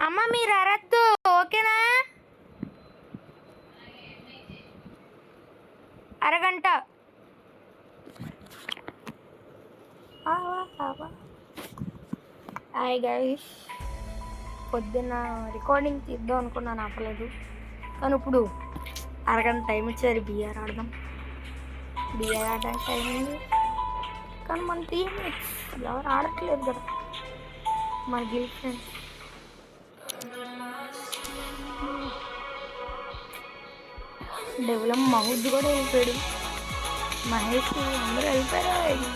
అమ్మ మీరు అరద్దు, ఓకేనా? అరగంట. హాయ్ గైస్, పొద్దున్న రికార్డింగ్ తీద్దాం అనుకున్నాను, ఆపలేదు. కానీ ఇప్పుడు అరగంట టైం ఇచ్చారు బిఆర్ ఆడదాం. బిఆర్ ఆడడానికి టైం ఉంది, కానీ మన టీమ్మేట్స్ ఎవరు ఆడట్లేదు కదా, మన గిల్ ఫ్రెండ్స్. డెవలప్ మహుద్ కూడా వెళ్ళిపోయాడు, మహేష్ అందరూ వెళ్ళిపోయారు.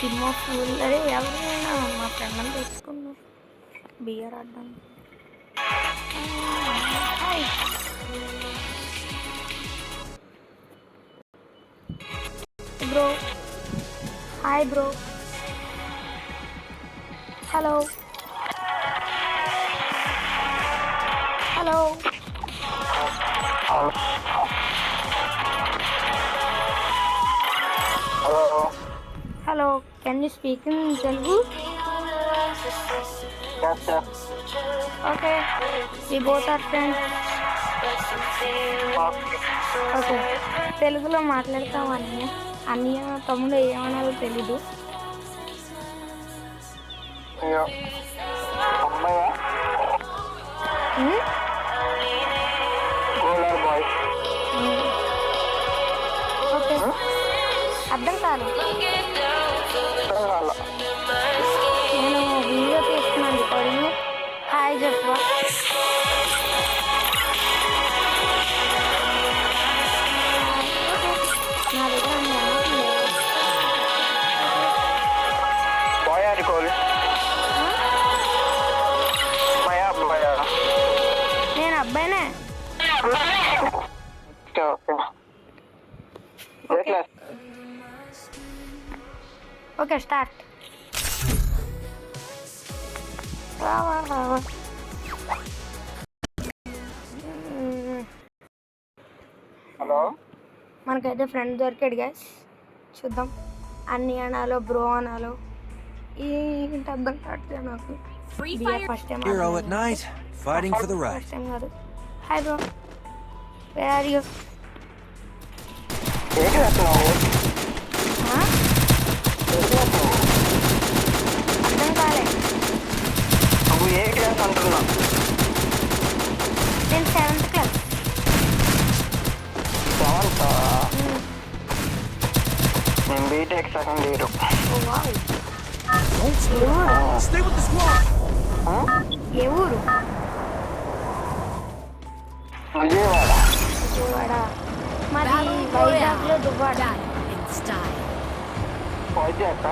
టీమ్ ఆఫ్ ఫూల్, అరే ఎవరైనా మా ఫ్రెండ్ అని తెచ్చుకున్నా బిఆర్ ఆడడానికి. Bro hi bro, hello hello hello, can you speak in Telugu? Okay, we both are friends. Okay, తెలుగులో మాట్లాడతాం. అన్నయ్య తమ్ముడు ఏమన్నారో తెలీదు. ఓకే, అర్థం కాదు. నేను వీడియో తీస్తున్నాను, రికార్డింగ్. హాయ్ చెప్పు. నా దగ్గర నేను అబ్బాయినే. Okay start. హలో, మనకైతే ఫ్రెండ్ దొరికాడు గైస్, చూద్దాం. అన్ని అనాలో బ్రో అనాలో ఏంటి అర్థం కావట్లేదు నాకు. ఫస్ట్ టైం కాదు. Hi bro, where are you? అర్థం కాలే. నేను 7th క్లాస్. నేను బీటెక్ సెకండ్ ఇయర్. ఏ ఊరు? విజయవాడ. విజయవాడ మాది వైజాగ్లో దువ్వాడ. వైజాగ్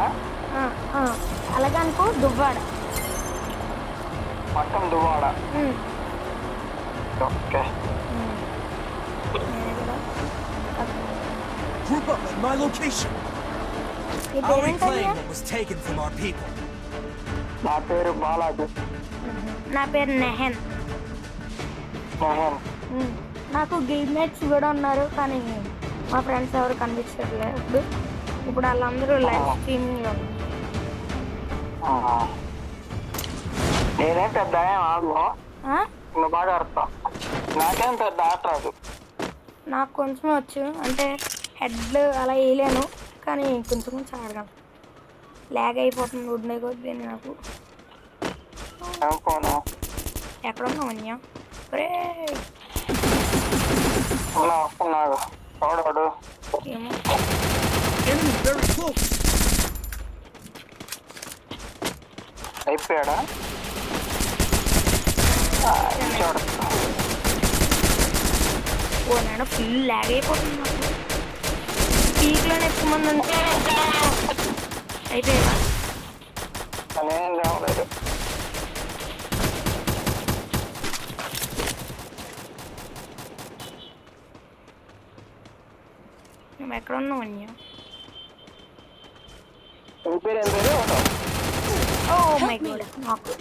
అలాగే అనుకో, దువ్వాడ మొత్తం Duvvada. Okay. Group up at my location. I'll reclaim what was taken from our people. నా పేరు బాలాజీ. నా పేరు నెహన్. నాకు గిల్మేట్స్ కూడా ఉన్నారు, కానీ మా ఫ్రెండ్స్ ఎవరు కనిపించట్లేదు. ఇప్పుడు వాళ్ళందరూ లైవ్ స్ట్రీమింగ్లో ఉన్నారు. నేనేం పెద్ద ఆడలో నువ్వు బాగా ఆడతావు. నాకేం పెద్ద ఆట రాదు. నాకు కొంచెం వచ్చు, అంటే హెడ్ అలా వేయలేను, కానీ కొంచెం కొంచెం ఆడగలను. ల్యాగ్ అయిపోతుంది వదిలే కొద్ది నాకు. ఎక్కడున్నావు అన్య? ఏమో అయిపోయాడా? ఓ నాన్న, ఫుల్ ల్యాగ్ అయిపోతుంది నాకు. పీక్లోనే ఎక్కువ మంది ఉంటే అయిపోయాడా? నేనేం రావలేదు. నువ్వు ఎక్కడ ఉన్నావు అన్య? పేరు ఏం పేరు? ఓ మై గాడ్, నాకు